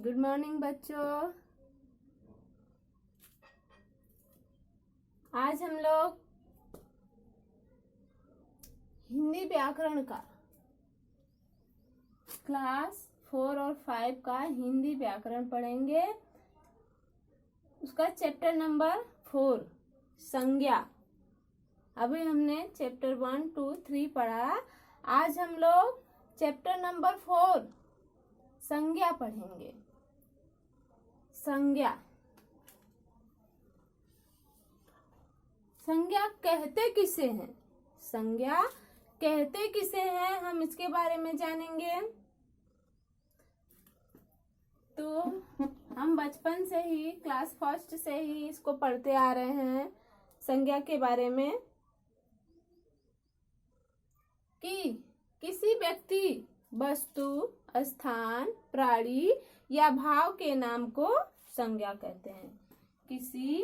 Good morning बच्चों। आज हम लोग हिंदी व्याकरण का क्लास 4 और 5 का हिंदी व्याकरण पढ़ेंगे। उसका चैप्टर नंबर 4 संज्ञा। अभी हमने चैप्टर 1, 2, 3 पढ़ा। आज हम लोग चैप्टर नंबर 4 संज्ञा पढ़ेंगे। संज्ञा संज्ञा कहते किसे हैं? संज्ञा कहते किसे हैं, हम इसके बारे में जानेंगे। तो हम बचपन से ही क्लास फर्स्ट से ही इसको पढ़ते आ रहे हैं संज्ञा के बारे में, कि किसी व्यक्ति, वस्तु, स्थान, प्राणी या भाव के नाम को संज्ञा कहते हैं। किसी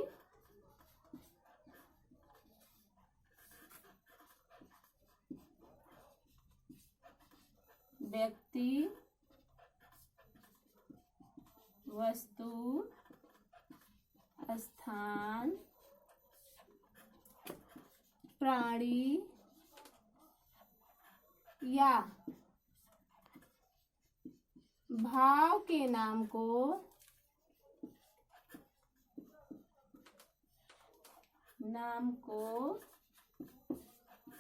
व्यक्ति, वस्तु, स्थान, प्राणी या भाव के नाम को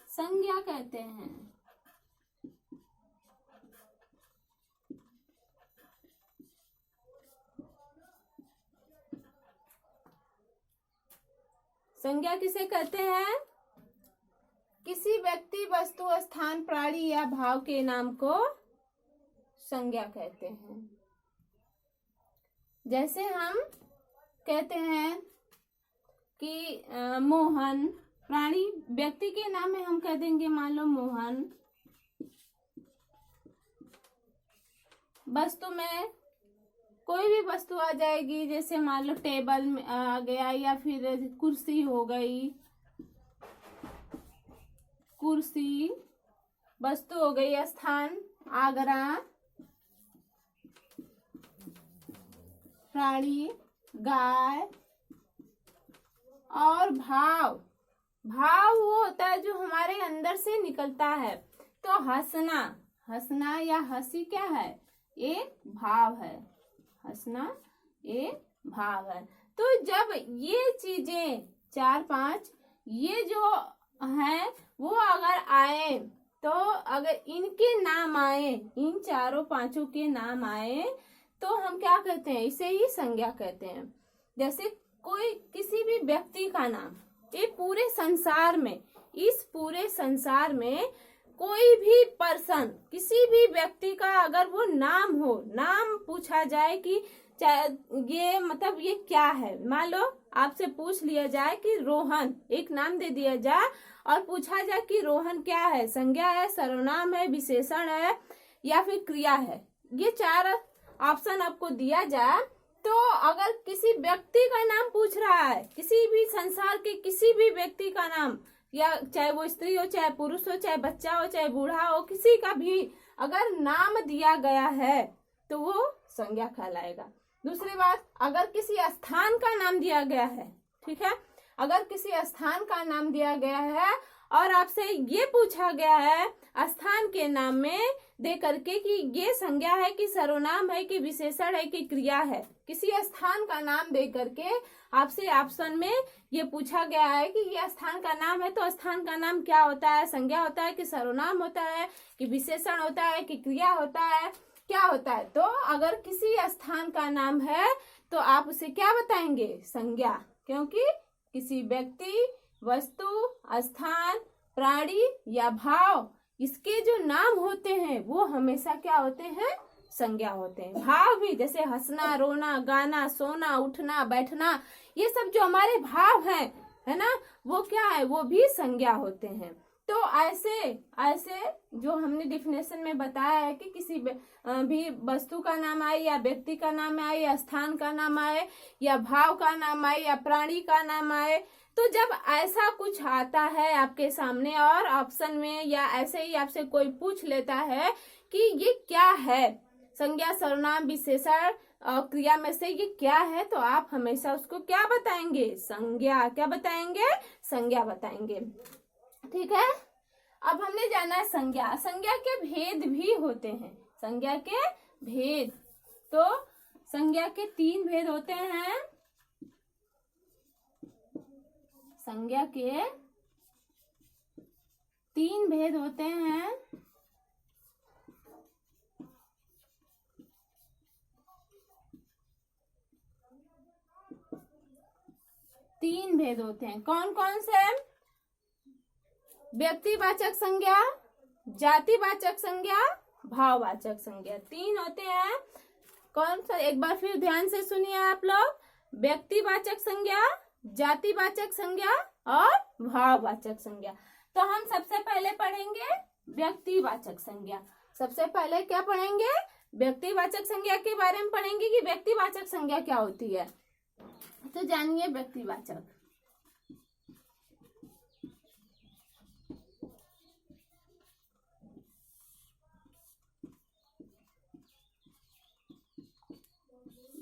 संज्ञा कहते हैं। संज्ञा किसे कहते हैं? किसी व्यक्ति, वस्तु, स्थान, प्राणी या भाव के नाम को संज्ञा कहते हैं। जैसे हम कहते हैं कि मोहन, प्राणी व्यक्ति के नाम में हम कह देंगे, मान लो मोहन। वस्तु में कोई भी वस्तु आ जाएगी, जैसे मान लो टेबल में आ गया या फिर कुर्सी हो गई। कुर्सी वस्तु हो गई। स्थान आगरा, प्राणी गाय। और भाव वो होता है जो हमारे अंदर से निकलता है। तो हंसना या हंसी क्या है? एक भाव है। हंसना एक भाव है। तो जब ये चीजें 4-5 ये जो हैं वो अगर आए, तो अगर इनके नाम आए, इन 4-5 के नाम आए, तो हम क्या कहते हैं? इसे ही संज्ञा कहते हैं। जैसे कोई किसी भी व्यक्ति का नाम, ये पूरे संसार में, इस पूरे संसार में कोई भी पर्सन, किसी भी व्यक्ति का अगर वो नाम हो, नाम पूछा जाए कि ये मतलब ये क्या है, मान लो आपसे पूछ लिया जाए कि रोहन, एक नाम दे दिया जाए और पूछा जाए कि रोहन क्या है? संज्ञा है, सर्वनाम है, विशेषण है या फिर क्रिया है। ये 4 ऑप्शन आपको दिया जाए, तो अगर किसी व्यक्ति का नाम पूछ रहा है, किसी भी संसार के किसी भी व्यक्ति का नाम, या चाहे वो स्त्री हो, चाहे पुरुष हो, चाहे बच्चा हो, चाहे बूढ़ा हो, किसी का भी अगर नाम दिया गया है तो वो संज्ञा कहलाएगा। दूसरी बात, अगर किसी स्थान का नाम दिया गया है, ठीक है, अगर किसी स्थान का नाम दिया गया है और आपसे ये पूछा गया है स्थान के नाम में दे करके कि ये संज्ञा है कि सर्वनाम है कि विशेषण है कि क्रिया है, किसी स्थान का नाम दे करके आपसे ऑप्शन में ये पूछा गया है कि ये स्थान का नाम है, तो स्थान का नाम क्या होता है? संज्ञा होता है कि सर्वनाम होता है कि विशेषण होता है कि क्रिया होता है, क्या होता है? तो अगर किसी स्थान का नाम है तो आप उसे क्या बताएंगे? संज्ञा। क्योंकि किसी व्यक्ति, वस्तु, स्थान, प्राणी या भाव, इसके जो नाम होते हैं वो हमेशा क्या होते हैं? संज्ञा होते हैं। भाव भी, जैसे हंसना, रोना, गाना, सोना, उठना, बैठना, ये सब जो हमारे भाव हैं, है ना, वो क्या है? वो भी संज्ञा होते हैं। तो ऐसे जो हमने डिफिनेशन में बताया है कि किसी भी वस्तु का नाम आए या व्यक्ति का नाम आए या स्थान का नाम आए या भाव का नाम आए या प्राणी का नाम आए, तो जब ऐसा कुछ आता है आपके सामने और ऑप्शन में या ऐसे ही आपसे कोई पूछ लेता है कि ये क्या है, संज्ञा, सर्वनाम, विशेषण और क्रिया में से ये क्या है, तो आप हमेशा उसको क्या बताएंगे, संज्ञा। क्या बताएंगे, संज्ञा बताएंगे। ठीक है। अब हमने जाना है संज्ञा। संज्ञा के भेद भी होते हैं। संज्ञा के भेद, तो संज्ञा के 3 भेद होते हैं। संज्ञा के 3 भेद होते हैं। तीन भेद होते हैं। कौन कौन से? व्यक्तिवाचक संज्ञा, जातिवाचक संज्ञा, भाववाचक संज्ञा, 3 होते हैं। कौन सा? एक बार फिर ध्यान से सुनिए आप लोग। व्यक्तिवाचक संज्ञा, जातिवाचक संज्ञा और भाववाचक संज्ञा। तो हम सबसे पहले पढ़ेंगे व्यक्तिवाचक संज्ञा। सबसे पहले क्या पढ़ेंगे? व्यक्तिवाचक संज्ञा के बारे में पढ़ेंगे कि व्यक्तिवाचक संज्ञा क्या होती है। तो जानिए व्यक्तिवाचक।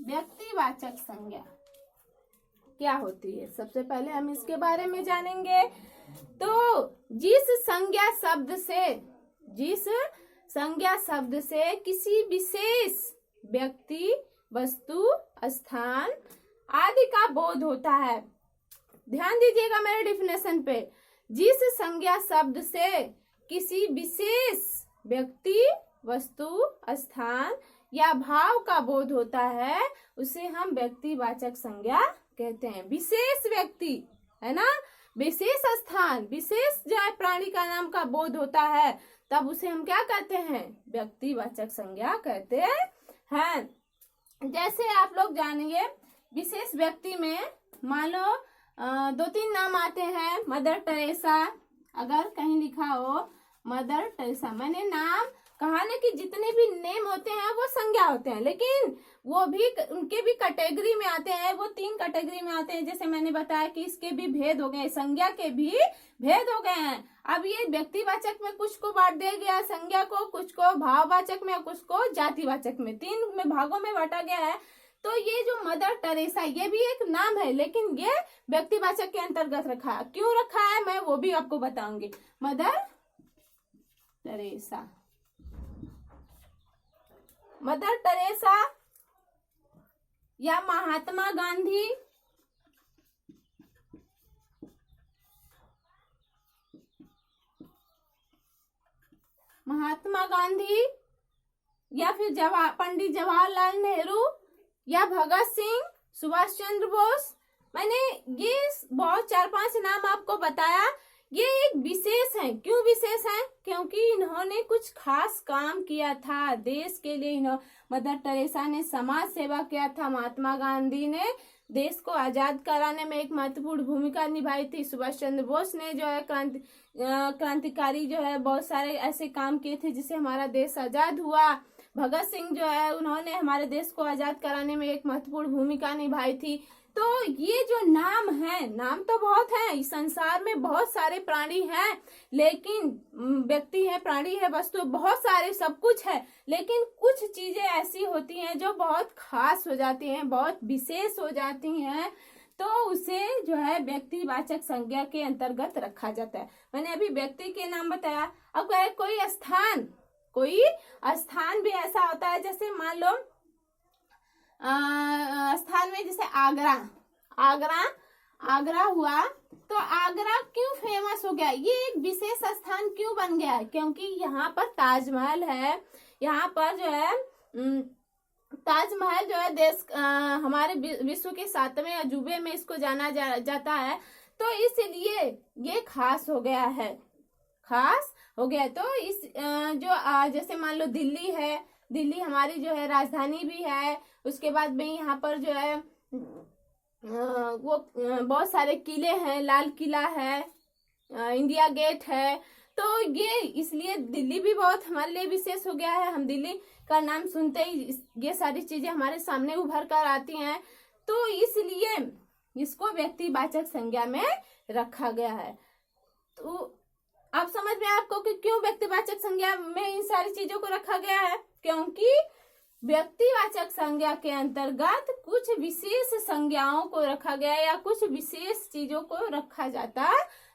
व्यक्तिवाचक संज्ञा क्या होती है, सबसे पहले हम इसके बारे में जानेंगे। तो जिस संज्ञा शब्द से किसी विशेष व्यक्ति, वस्तु, स्थान आदि का बोध होता है। ध्यान दीजिएगा मेरे डिफिनेशन पे। जिस संज्ञा शब्द से किसी विशेष व्यक्ति, वस्तु, स्थान या भाव का बोध होता है, उसे हम व्यक्तिवाचक संज्ञा कहते हैं। विशेष व्यक्ति है ना, विशेष स्थान, विशेष जो है प्राणी का नाम का बोध होता है, तब उसे हम क्या कहते हैं? व्यक्तिवाचक संज्ञा कहते हैं। जैसे आप लोग जानिए, विशेष व्यक्ति में मान लो 2-3 नाम आते हैं। मदर टेरेसा, अगर कहीं लिखा हो मदर टेरेसा, मैंने नाम कहा ना कि जितने भी नेम होते हैं वो संज्ञा होते हैं, लेकिन वो भी उनके भी कैटेगरी में आते हैं। वो 3 कैटेगरी में आते हैं। जैसे मैंने बताया कि इसके भी भेद हो गए, संज्ञा के भी भेद हो गए हैं। अब ये व्यक्तिवाचक में कुछ को बांट दिया गया संज्ञा को, कुछ को भाववाचक में, कुछ को जातिवाचक में, 3 में भागों में बांटा गया है। तो ये जो मदर टेरेसा, ये भी एक नाम है, लेकिन ये व्यक्तिवाचक के अंतर्गत रखा है। क्यों रखा है मैं वो भी आपको बताऊंगी। मदर टेरेसा, मदर टेरेसा या महात्मा गांधी, महात्मा गांधी या फिर पंडित जवाहरलाल नेहरू या भगत सिंह, सुभाष चंद्र बोस। मैंने ये बहुत 4-5 नाम आपको बताया। ये एक विशेष है। क्यों विशेष है? क्योंकि इन्होंने कुछ खास काम किया था देश के लिए। मदर टेरेसा ने समाज सेवा किया था। महात्मा गांधी ने देश को आजाद कराने में एक महत्वपूर्ण भूमिका निभाई थी। सुभाष चंद्र बोस ने जो है क्रांतिकारी जो है बहुत सारे ऐसे काम किए थे जिससे हमारा देश आजाद हुआ। भगत सिंह जो है उन्होंने हमारे देश को आजाद कराने में एक महत्वपूर्ण भूमिका निभाई थी। तो ये जो नाम है, नाम तो बहुत है, इस संसार में बहुत सारे प्राणी हैं, लेकिन व्यक्ति है, प्राणी है, वस्तु बहुत सारे, सब कुछ है, लेकिन कुछ चीजें ऐसी होती हैं जो बहुत खास हो जाती हैं, बहुत विशेष हो जाती हैं, तो उसे जो है व्यक्तिवाचक संज्ञा के अंतर्गत रखा जाता है। मैंने अभी व्यक्ति के नाम बताया। अब कोई स्थान भी ऐसा होता है, जैसे मान लो स्थान में जैसे आगरा हुआ, तो आगरा क्यों फेमस हो गया? ये एक विशेष स्थान क्यों बन गया है? क्योंकि यहाँ पर ताजमहल है। यहाँ पर जो है ताजमहल जो है देश हमारे विश्व के 7वें अजूबे में इसको जाना जाता है, तो इसलिए ये खास हो गया है। तो इस जैसे मान लो दिल्ली है, दिल्ली हमारी जो है राजधानी भी है। उसके बाद में यहाँ पर जो है वो बहुत सारे किले हैं, लाल किला है, इंडिया गेट है। तो ये इसलिए दिल्ली भी बहुत हमारे लिए विशेष हो गया है। हम दिल्ली का नाम सुनते ही ये सारी चीजें हमारे सामने उभर कर आती हैं, तो इसलिए इसको व्यक्तिवाचक संज्ञा में रखा गया है। तो अब समझ में आपको कि क्यों व्यक्तिवाचक संज्ञा में इन सारी चीजों को रखा गया है? क्योंकि व्यक्तिवाचक संज्ञा के अंतर्गत कुछ विशेष संज्ञाओं को रखा गया या कुछ विशेष चीजों को रखा जाता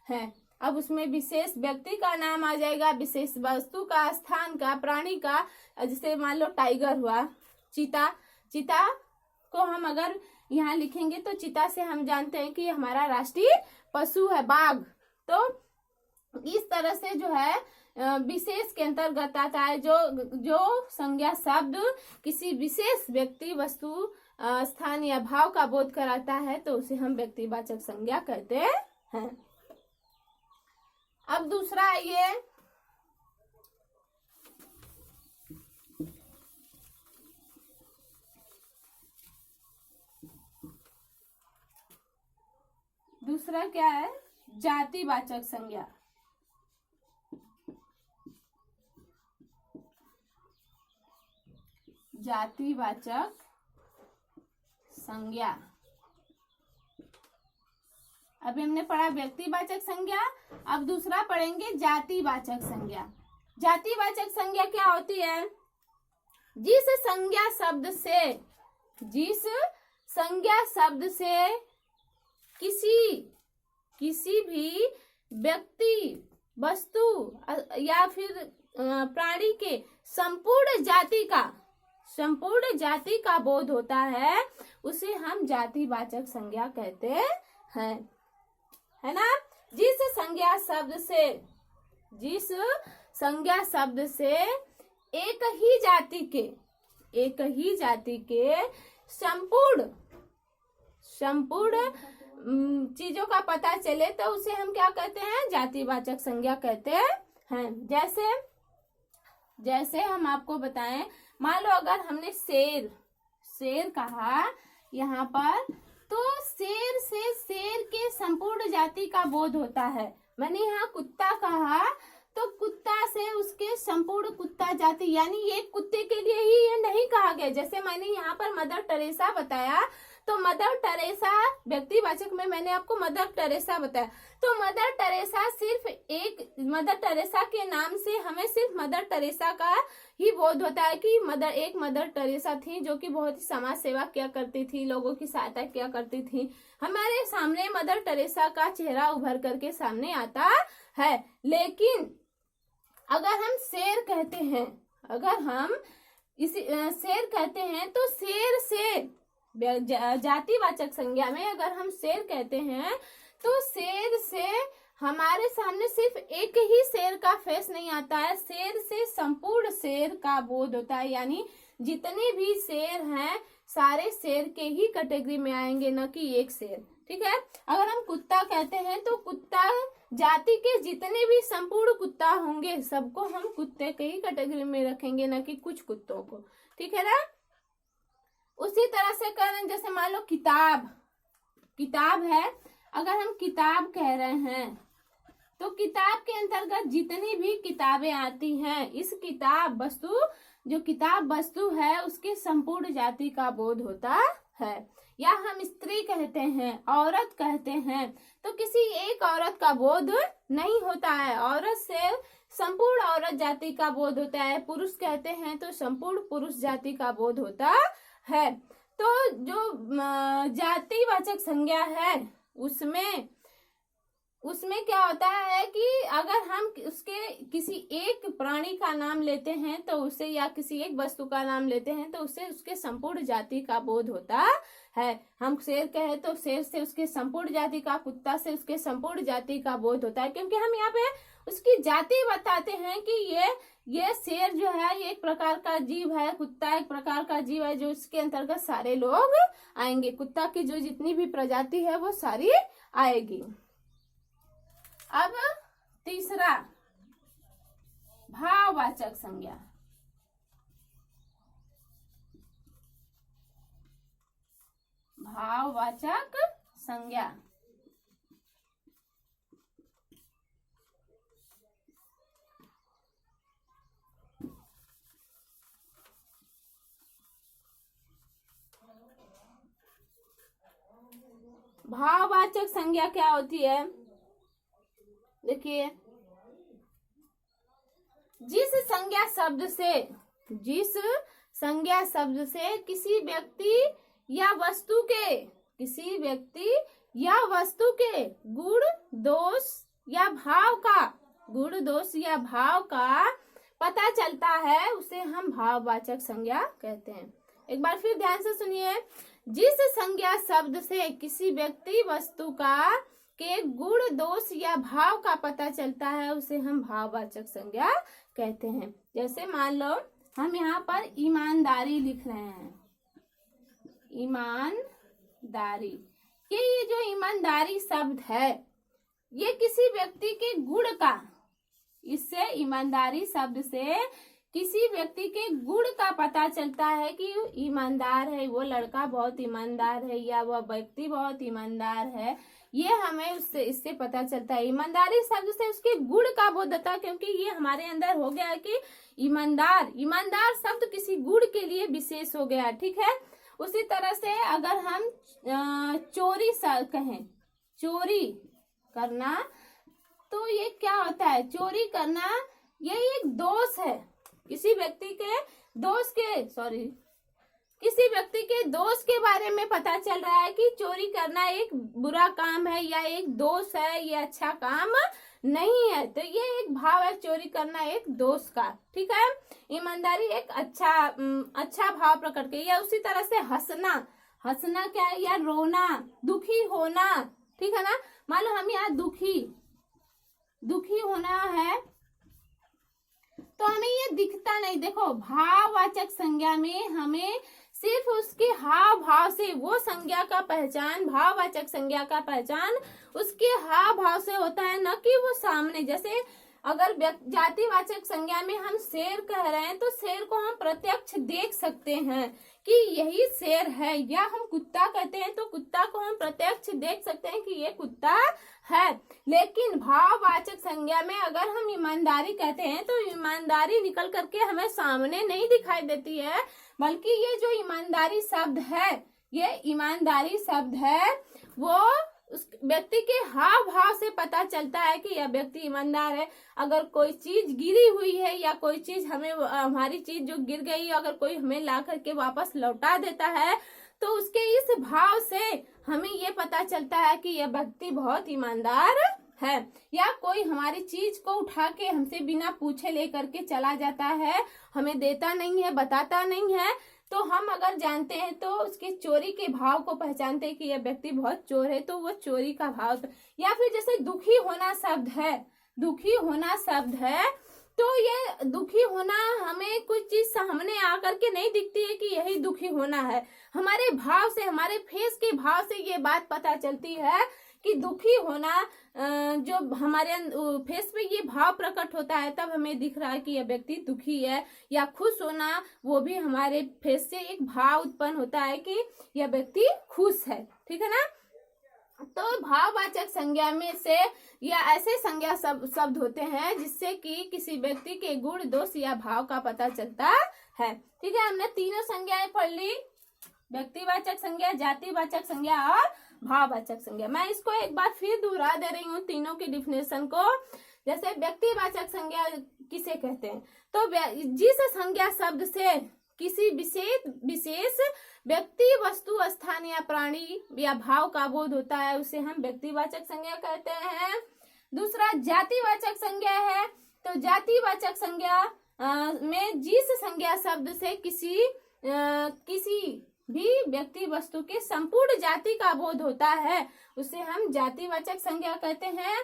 है। अब उसमें विशेष व्यक्ति का नाम आ जाएगा, विशेष वस्तु का, स्थान का, प्राणी का। जैसे मान लो टाइगर हुआ, चीता। चीता को हम अगर यहाँ लिखेंगे तो चीता से हम जानते हैं कि हमारा राष्ट्रीय पशु है, बाघ। तो इस तरह से जो है विशेष के अंतर्गत आता है। जो संज्ञा शब्द किसी विशेष व्यक्ति, वस्तु, स्थान या भाव का बोध कराता है तो उसे हम व्यक्तिवाचक संज्ञा कहते हैं। अब दूसरा ये दूसरा क्या है, जातिवाचक संज्ञा। जातिवाचक संज्ञा। अभी हमने पढ़ा व्यक्तिवाचक संज्ञा, अब दूसरा पढ़ेंगे जातिवाचक संज्ञा। जातिवाचक संज्ञा क्या होती है? जिस संज्ञा शब्द से किसी भी व्यक्ति, वस्तु या फिर प्राणी के संपूर्ण जाति का बोध होता है, उसे हम जातिवाचक संज्ञा कहते हैं, है ना। जिस संज्ञा शब्द से एक ही जाति के संपूर्ण चीजों का पता चले तो उसे हम क्या कहते हैं, जातिवाचक संज्ञा कहते हैं। जैसे हम आपको बताएं, मान लो अगर हमने शेर कहा यहाँ पर, तो शेर से शेर के संपूर्ण जाति का बोध होता है। मैंने यहाँ कुत्ता कहा तो कुत्ता से उसके संपूर्ण कुत्ता जाति, यानी ये कुत्ते के लिए ही ये नहीं कहा गया। जैसे मैंने यहाँ पर मदर टेरेसा बताया, तो मदर टेरेसा व्यक्तिवाचक में मैंने आपको मदर टेरेसा बताया, तो मदर टेरेसा के नाम से हमें सिर्फ मदर टेरेसा का ही बोध होता है कि एक मदर टेरेसा थी जो कि बहुत ही समाज सेवा किया करती थी, लोगों की सहायता किया करती थी। हमारे सामने मदर टेरेसा का चेहरा उभर करके सामने आता है। लेकिन अगर हम शेर कहते हैं, तो शेर से जातिवाचक संज्ञा में अगर हम शेर कहते हैं तो शेर से हमारे सामने सिर्फ एक ही शेर का फेस नहीं आता है, शेर से संपूर्ण शेर का बोध होता है। यानी जितने भी शेर हैं सारे शेर के ही कैटेगरी में आएंगे, न कि एक शेर। ठीक है। अगर हम कुत्ता कहते हैं तो कुत्ता जाति के जितने भी संपूर्ण कुत्ता होंगे सबको हम कुत्ते के ही कैटेगरी में रखेंगे, न कि कुछ कुत्तों को। ठीक है ना। उसी तरह से करें, जैसे मान लो किताब है, अगर हम किताब कह रहे हैं तो किताब के अंतर्गत जितनी भी किताबें आती हैं, इस किताब वस्तु है उसके संपूर्ण जाति का बोध होता है। या हम स्त्री कहते हैं, औरत कहते हैं, तो किसी एक औरत का बोध नहीं होता है, औरत से संपूर्ण औरत जाति का बोध होता है। पुरुष कहते हैं तो संपूर्ण पुरुष जाति का बोध होता है। तो जो जातिवाचक संज्ञा है उसमें क्या होता है कि अगर हम उसके किसी एक प्राणी का नाम लेते हैं तो उसे, या किसी एक वस्तु का नाम लेते हैं तो उसे उसके संपूर्ण जाति का बोध होता है। हम शेर कहे तो शेर से उसके संपूर्ण जाति का, कुत्ता से उसके संपूर्ण जाति का बोध होता है, क्योंकि हम यहाँ पे उसकी जाति बताते हैं कि ये शेर जो है ये एक प्रकार का जीव है, कुत्ता एक प्रकार का जीव है, जो इसके अंतर्गत सारे लोग आएंगे। कुत्ता की जो जितनी भी प्रजाति है वो सारी आएगी। अब तीसरा, भाववाचक संज्ञा। भाववाचक संज्ञा भाववाचक संज्ञा क्या होती है? देखिए, जिस संज्ञा शब्द से किसी व्यक्ति या वस्तु के गुण दोष या भाव का पता चलता है, उसे हम भाववाचक संज्ञा कहते हैं। एक बार फिर ध्यान से सुनिए। जिस संज्ञा शब्द से किसी व्यक्ति वस्तु के गुण दोष या भाव का पता चलता है, उसे हम भाववाचक संज्ञा कहते हैं। जैसे मान लो हम यहाँ पर ईमानदारी लिख रहे हैं, ईमानदारी, ये जो ईमानदारी शब्द है ये किसी व्यक्ति के गुण का, इससे ईमानदारी शब्द से किसी व्यक्ति के गुण का पता चलता है कि ईमानदार है, वो लड़का बहुत ईमानदार है या वह व्यक्ति बहुत ईमानदार है, ये हमें इससे पता चलता है। ईमानदारी शब्द से उसके गुण का बोध होता है, क्योंकि ये हमारे अंदर हो गया कि ईमानदार शब्द किसी गुण के लिए विशेष हो गया, ठीक है। उसी तरह से अगर हम चोरी कहें, चोरी करना, तो ये क्या होता है? चोरी करना ये एक दोष है, किसी व्यक्ति के दोष के बारे में पता चल रहा है कि चोरी करना एक बुरा काम है या एक दोष है, ये अच्छा काम नहीं है। तो ये एक भाव है, चोरी करना एक दोष का, ठीक है। ईमानदारी एक अच्छा भाव प्रकट की। या उसी तरह से हंसना क्या है? या रोना, दुखी होना, ठीक है ना। मान लो हम यहाँ दुखी होना है तो हमें ये दिखता नहीं। देखो भाववाचक संज्ञा में हमें सिर्फ उसके हाव भाव से वो संज्ञा का पहचान, भाववाचक संज्ञा का पहचान उसके हाव भाव से होता है, न कि वो सामने। जैसे अगर जातिवाचक संज्ञा में हम शेर कह रहे हैं तो शेर को हम प्रत्यक्ष देख सकते हैं कि यही शेर है, या हम कुत्ता कहते हैं तो कुत्ता को हम प्रत्यक्ष देख सकते हैं कि ये कुत्ता है। लेकिन भाववाचक संज्ञा में अगर हम ईमानदारी कहते हैं तो ईमानदारी निकल करके हमें सामने नहीं दिखाई देती है, बल्कि ये जो ईमानदारी शब्द है वो उस व्यक्ति के हाव भाव से पता चलता है कि यह व्यक्ति ईमानदार है। अगर कोई चीज गिरी हुई है या कोई चीज हमारी चीज जो गिर गई, अगर कोई हमें ला करके वापस लौटा देता है तो उसके इस भाव से हमें ये पता चलता है कि यह व्यक्ति बहुत ईमानदार है। या कोई हमारी चीज को उठा के हमसे बिना पूछे लेकर के चला जाता है, हमें देता नहीं है, बताता नहीं है, तो हम अगर जानते हैं तो उसके चोरी के भाव को पहचानते हैं कि यह व्यक्ति बहुत चोर है, तो वो चोरी का भाव। या फिर जैसे दुखी होना शब्द है तो ये दुखी होना हमें कुछ चीज सामने आकर के नहीं दिखती है कि यही दुखी होना है। हमारे भाव से, हमारे फेस के भाव से ये बात पता चलती है कि दुखी होना, जो हमारे फेस पे ये भाव प्रकट होता है, तब हमें दिख रहा है कि यह व्यक्ति दुखी है। या खुश होना, वो भी हमारे फेस से एक भाव उत्पन्न होता है कि यह व्यक्ति खुश है, ठीक है ना। तो भाववाचक संज्ञा में से या ऐसे संज्ञा शब्द होते हैं जिससे कि किसी व्यक्ति के गुण दोष या भाव का पता चलता है, ठीक है। हमने तीनों संज्ञाएं पढ़ ली, व्यक्तिवाचक संज्ञा, जातिवाचक संज्ञा और भाववाचक संज्ञा। मैं इसको एक बार फिर दोहरा दे रही हूँ तीनों की डिफिनेशन को। जैसे व्यक्तिवाचक संज्ञा किसे कहते हैं? तो जिस संज्ञा शब्द से किसी विशेष व्यक्ति, वस्तु, स्थान या प्राणी या भाव का बोध होता है, उसे हम व्यक्तिवाचक संज्ञा कहते हैं। दूसरा जातिवाचक संज्ञा है। तो जातिवाचक संज्ञा में जिस संज्ञा शब्द से किसी भी व्यक्ति, वस्तु के संपूर्ण जाति का बोध होता है, उसे हम जातिवाचक संज्ञा कहते हैं।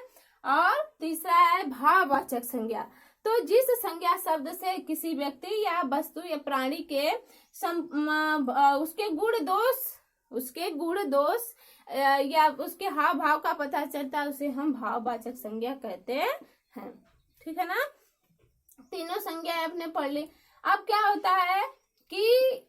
और तीसरा है भाववाचक संज्ञा। तो जिस संज्ञा शब्द से किसी व्यक्ति या वस्तु या प्राणी के उसके गुण दोष या उसके हाव भाव का पता चलता है, उसे हम भाववाचक संज्ञा कहते हैं, ठीक है ना। तीनों संज्ञाएं आपने पढ़ ली। अब क्या होता है कि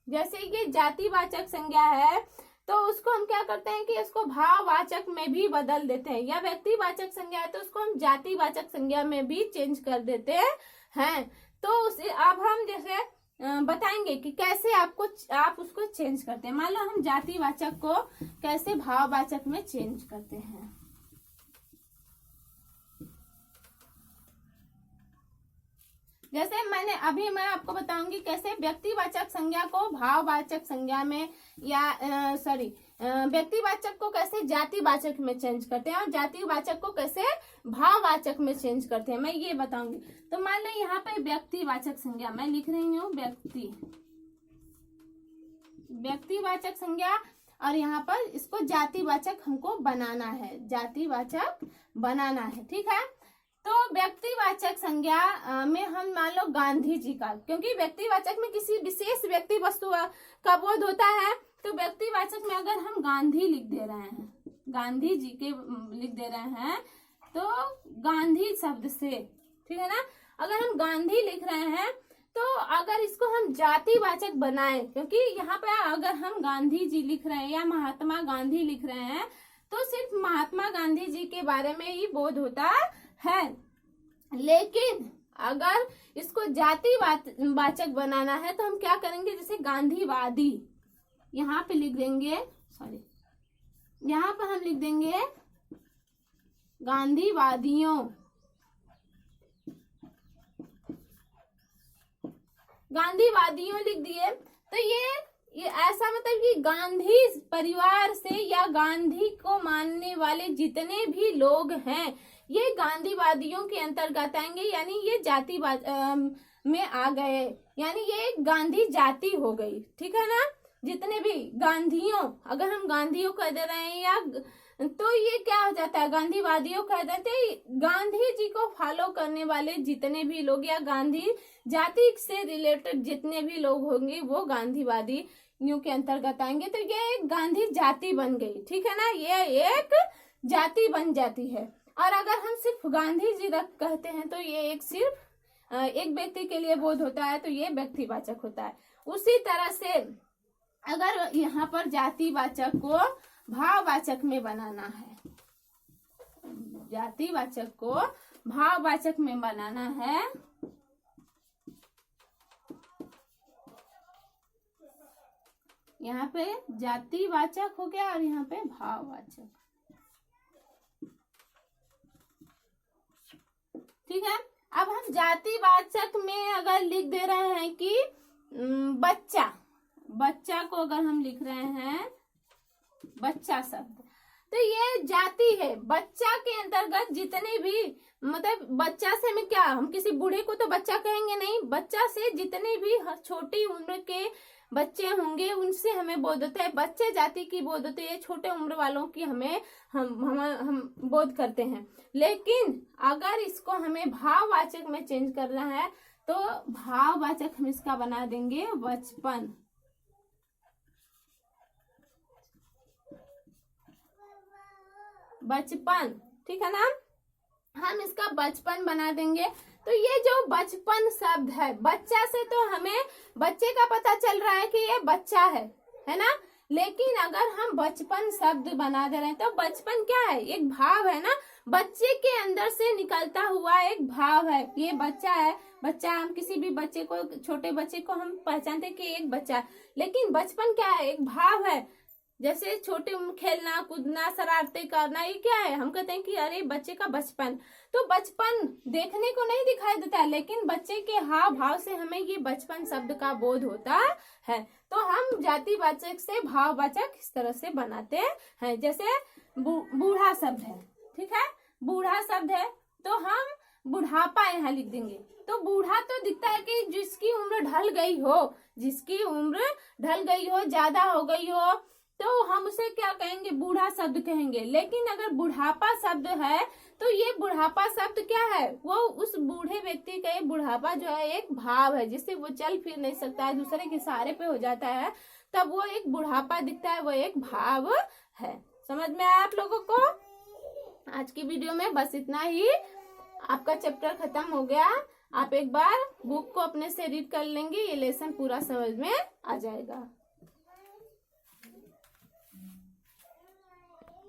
जैसे ये जातिवाचक संज्ञा है तो उसको हम क्या करते हैं कि इसको भाववाचक में भी बदल देते हैं। या व्यक्तिवाचक संज्ञा है तो उसको हम जातिवाचक संज्ञा में भी चेंज कर देते हैं। तो उसे अब हम जैसे बताएंगे कि कैसे आप उसको चेंज करते हैं। मान लो हम जातिवाचक को कैसे भाववाचक में चेंज करते हैं। जैसे मैं आपको बताऊंगी कैसे व्यक्तिवाचक संज्ञा को भाववाचक संज्ञा में या व्यक्तिवाचक को कैसे जातिवाचक में चेंज करते हैं और जातिवाचक को कैसे भाववाचक में चेंज करते हैं, मैं ये बताऊंगी। तो मान लो यहाँ पे व्यक्तिवाचक संज्ञा मैं लिख रही हूँ, व्यक्तिवाचक संज्ञा, और यहाँ पर इसको जातिवाचक हमको बनाना है, जातिवाचक बनाना है, ठीक है। तो व्यक्तिवाचक संज्ञा में हम मान लो गांधी जी का, क्योंकि व्यक्तिवाचक में किसी विशेष व्यक्ति वस्तु का बोध होता है, तो व्यक्तिवाचक में अगर हम गांधी लिख दे रहे हैं, गांधी जी के लिख दे रहे हैं, तो गांधी शब्द से, ठीक है ना, अगर हम गांधी लिख रहे हैं तो अगर इसको हम जातिवाचक बनाएं, क्योंकि यहाँ पे अगर हम गांधी जी लिख रहे हैं या महात्मा गांधी लिख रहे हैं तो सिर्फ महात्मा गांधी जी के बारे में ही बोध होता है, लेकिन अगर इसको जातिवाचक बनाना है तो हम क्या करेंगे, जैसे गांधीवादी यहाँ पे लिख देंगे, यहाँ पर हम लिख देंगे गांधीवादियों, गांधीवादियों लिख दिए। तो ये ऐसा मतलब कि गांधी परिवार से या गांधी को मानने वाले जितने भी लोग हैं ये गांधीवादियों के अंतर्गत आएंगे, यानी ये जातिवाद में आ गए, यानी ये गांधी जाति हो गई, ठीक है ना। जितने भी गांधियों, अगर हम गांधियों कह दे रहे हैं या तो ये क्या हो जाता है, गांधीवादियों कह देते हैं। गांधी जी को फॉलो करने वाले जितने भी लोग या गांधी जाति से रिलेटेड जितने भी लोग होंगे वो गांधीवादी न्यू के अंतर्गत आएंगे। तो ये एक गांधी जाति बन गई, ठीक है ना, ये एक जाति बन जाती है। और अगर हम सिर्फ गांधी जी कहते हैं तो ये एक सिर्फ एक व्यक्ति के लिए बोध होता है, तो ये व्यक्तिवाचक होता है। उसी तरह से अगर यहाँ पर जातिवाचक को भाववाचक में बनाना है, जातिवाचक को भाववाचक में बनाना है, यहाँ पे जातिवाचक हो गया और यहाँ पे भाववाचक, ठीक है। अब हम जातिवाचक में अगर लिख दे रहे हैं कि बच्चा को अगर हम लिख रहे हैं बच्चा शब्द, तो ये जाति है। बच्चा के अंतर्गत जितने भी मतलब बच्चा से हमें क्या, हम किसी बूढ़े को तो बच्चा कहेंगे नहीं, बच्चा से जितने भी छोटी उम्र के बच्चे होंगे उनसे हमें बोध होता है, बच्चे जाति की बोध होती है, छोटे उम्र वालों की हम बोध करते हैं। लेकिन अगर इसको हमें भाववाचक में चेंज करना है तो भाववाचक हम इसका बना देंगे बचपन, ठीक है ना, हम इसका बचपन बना देंगे। तो ये जो बचपन शब्द है, बच्चा से तो हमें बच्चे का पता चल रहा है कि ये बच्चा है ना, लेकिन अगर हम बचपन शब्द बना दे रहे हैं तो बचपन क्या है, एक भाव है ना, बच्चे के अंदर से निकलता हुआ एक भाव है, ये बच्चा है। बच्चा, हम किसी भी बच्चे को, छोटे बच्चे को हम पहचानते कि एक बच्चा है, लेकिन बचपन क्या है, एक भाव है। जैसे छोटे खेलना कूदना शरारतें करना, ये क्या है, हम कहते हैं कि अरे बच्चे का बचपन। तो बचपन देखने को नहीं दिखाई देता है, लेकिन बच्चे के हाव भाव से हमें ये बचपन शब्द का बोध होता है। तो हम जातिवाचक से भाववाचक इस तरह से बनाते हैं। जैसे बूढ़ा शब्द है, ठीक है, बूढ़ा शब्द है तो हम बुढ़ापा यहाँ लिख देंगे। तो बूढ़ा तो दिखता है कि जिसकी उम्र ढल गई हो, जिसकी उम्र ढल गई हो, ज्यादा हो गई हो, तो हम उसे क्या कहेंगे, बूढ़ा शब्द कहेंगे। लेकिन अगर बुढ़ापा शब्द है तो ये बुढ़ापा शब्द क्या है, वो उस बूढ़े व्यक्ति का बुढ़ापा जो है एक भाव है, जिससे वो चल फिर नहीं सकता है, दूसरे के सहारे पे हो जाता है, तब वो एक बुढ़ापा दिखता है, वो एक भाव है। समझ में आया आप लोगों को? आज की वीडियो में बस इतना ही, आपका चैप्टर खत्म हो गया। आप एक बार बुक को अपने से रीड कर लेंगे, ये लेसन पूरा समझ में आ जाएगा।